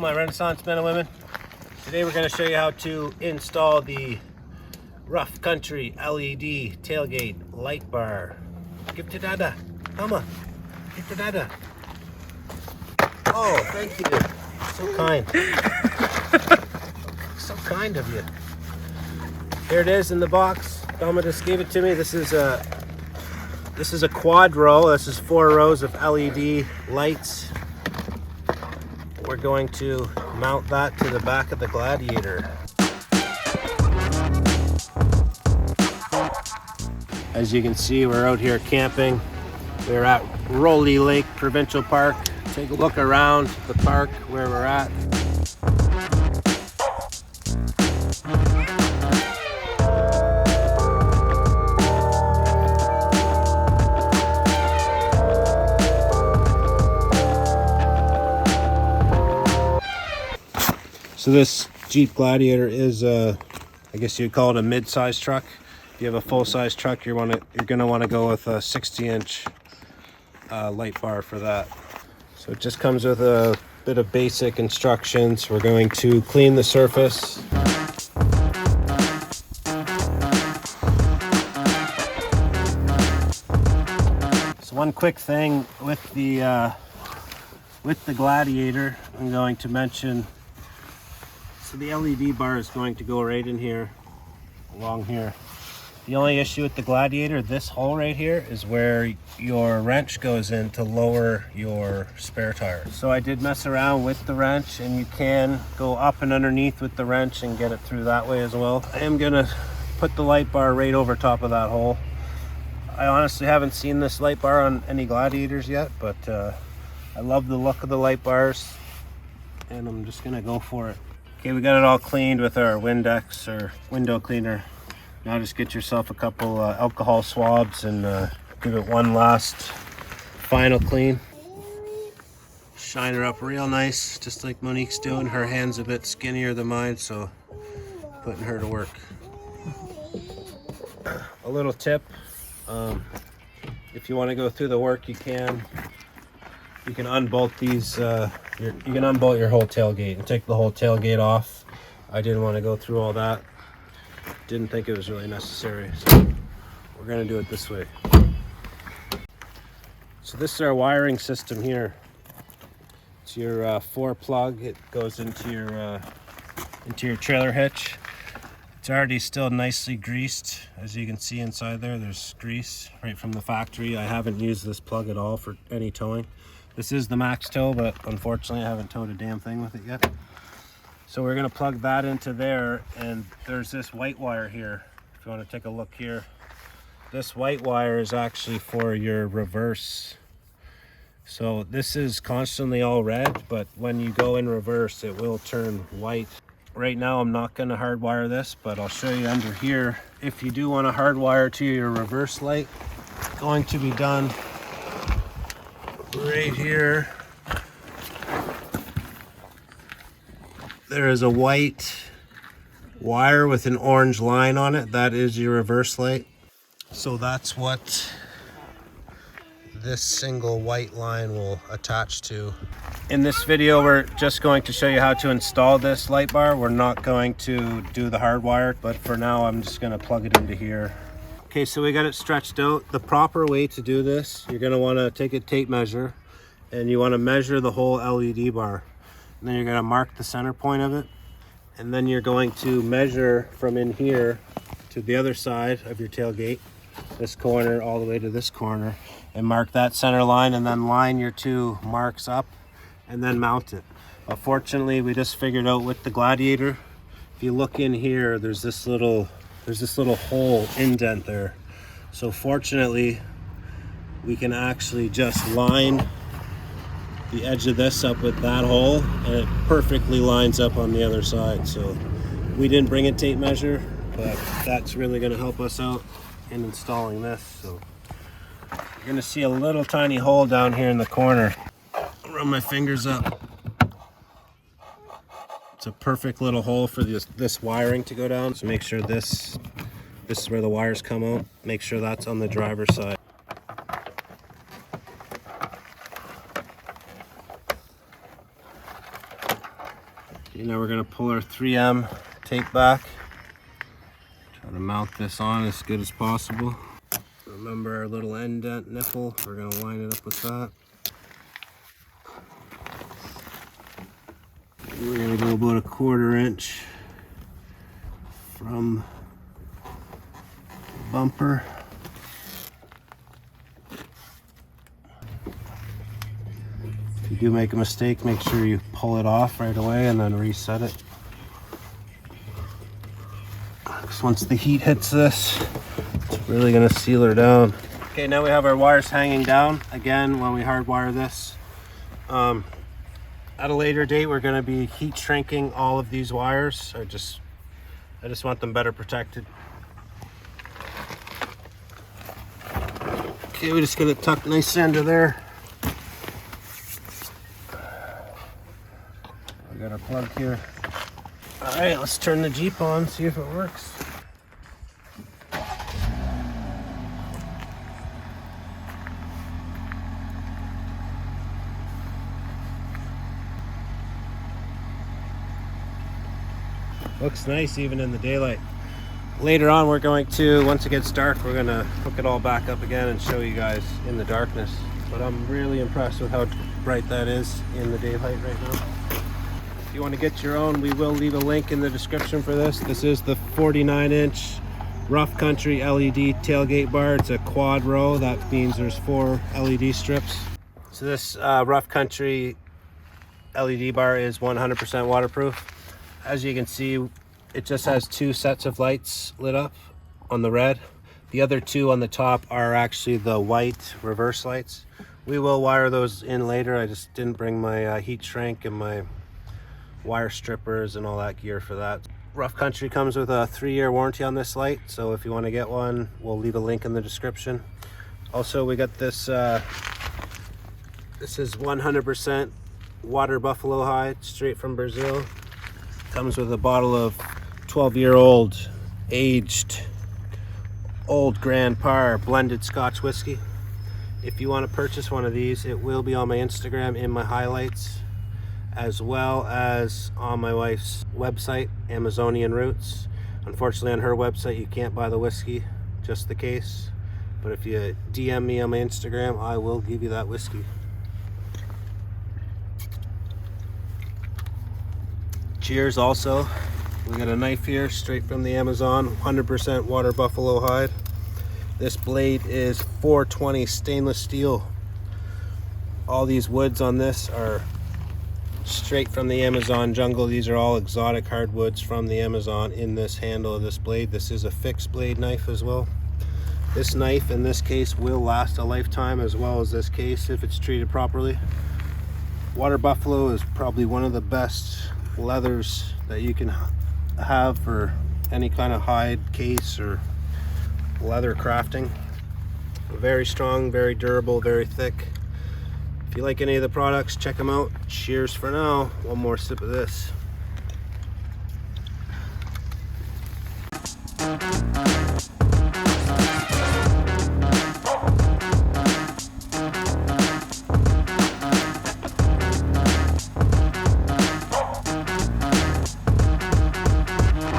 my Renaissance men and women. Today we're going to show you how to install the Rough Country LED tailgate light bar. Give to Dada. Mama, give to Dada. Oh, thank you. So kind. So kind of you. Here it is in the box. Dama just gave it to me. This is a quad row. This is 4 rows of LED lights. We're going to mount that to the back of the Gladiator. As you can see, we're out here camping. We're at Roley Lake Provincial Park. Take a look around the park where we're at. So this Jeep Gladiator is, I guess you'd call it a mid-size truck. If you have a full-size truck, you're gonna want to go with a 60-inch light bar for that. So it just comes with a bit of basic instructions. We're going to clean the surface. So one quick thing with the Gladiator, I'm going to mention. So the LED bar is going to go right in here, along here. The only issue with the Gladiator, this hole right here, is where your wrench goes in to lower your spare tire. So I did mess around with the wrench, and you can go up and underneath with the wrench and get it through that way as well. I am gonna put the light bar right over top of that hole. I honestly haven't seen this light bar on any Gladiators yet, but I love the look of the light bars, and I'm just gonna go for it. Okay, we got it all cleaned with our Windex or window cleaner. Now just get yourself a couple alcohol swabs and give it one last final clean. Shine her up real nice, just like Monique's doing. Her hand's a bit skinnier than mine, so putting her to work. A little tip, if you want to go through the work, you can unbolt these. You can unbolt your whole tailgate and take the whole tailgate off. I didn't want to go through all that. Didn't think it was really necessary, so we're going to do it this way. So this is our wiring system here. It's your 4-plug. It goes into your trailer hitch. It's already still nicely greased. As you can see inside there, there's grease right from the factory. I haven't used this plug at all for any towing. This is the max tow, but unfortunately I haven't towed a damn thing with it yet. So we're gonna plug that into there, and there's this white wire here. If you want to take a look here, this white wire is actually for your reverse. So this is constantly all red, but when you go in reverse, it will turn white. Right now I'm not gonna hardwire this, but I'll show you under here. If you do want to hardwire to your reverse light, it's going to be done right here. There is a white wire with an orange line on it. That is your reverse light. So that's what this single white line will attach to. In this video, we're just going to show you how to install this light bar. We're not going to do the hardwire, but for now, I'm just gonna plug it into here. Okay, so we got it stretched out. The proper way to do this, you're gonna wanna take a tape measure, and you wanna measure the whole LED bar. And then you're gonna mark the center point of it. And then you're going to measure from in here to the other side of your tailgate, this corner all the way to this corner, and mark that center line, and then line your 2 marks up and then mount it. But fortunately, we just figured out with the Gladiator, if you look in here, there's this little hole indent there. So fortunately, we can actually just line the edge of this up with that hole, and it perfectly lines up on the other side. So we didn't bring a tape measure, but that's really going to help us out in installing this. So you're going to see a little tiny hole down here in the corner. I'll run my fingers up. It's a perfect little hole for this wiring to go down. So make sure this is where the wires come out. Make sure that's on the driver's side. Now we're going to pull our 3M tape back. Try to mount this on as good as possible. Remember our little indent nipple, we're going to line it up with that. We're going to go about 1/4 inch from the bumper. If you do make a mistake, make sure you pull it off right away and then reset it. Because once the heat hits this, it's really going to seal her down. Okay, now we have our wires hanging down. Again, when we hardwire this, at a later date, we're going to be heat shrinking all of these wires. I just want them better protected. Okay, we're just going to tuck nice into there. We got our plug here. All right, let's turn the Jeep on, see if it works. Looks nice even in the daylight. Later on, we're going to, once it gets dark, we're going to hook it all back up again and show you guys in the darkness. But I'm really impressed with how bright that is in the daylight right now. If you want to get your own, we will leave a link in the description for this. This is the 49-inch Rough Country LED tailgate bar. It's a quad row. That means there's 4 LED strips. So this Rough Country LED bar is 100% waterproof. As you can see, it just has 2 sets of lights lit up on the red. The other 2 on the top are actually the white reverse lights. We will wire those in later. I just didn't bring my heat shrink and my wire strippers and all that gear for that. Rough Country comes with a 3-year warranty on this light, so if you want to get one, we'll leave a link in the description. Also, we got this, this is 100% water buffalo hide, straight from Brazil. Comes with a bottle of 12-year-old aged old Grand Par blended Scotch whiskey. If you want to purchase one of these, it will be on my Instagram in my highlights, as well as on my wife's website, Amazonian Roots. Unfortunately, on her website you can't buy the whiskey, just the case, but if you DM me on my Instagram, I will give you that whiskey. Cheers. Also, we got a knife here straight from the Amazon, 100% water buffalo hide. This blade is 420 stainless steel. All these woods on this are straight from the Amazon jungle. These are all exotic hardwoods from the Amazon in this handle of this blade. This is a fixed blade knife as well. This knife in this case will last a lifetime, as well as this case if it's treated properly. Water buffalo is probably one of the best leathers that you can have for any kind of hide case or leather crafting. Very strong, very durable, very thick. If you like any of the products, check them out. Cheers for now. One more sip of this.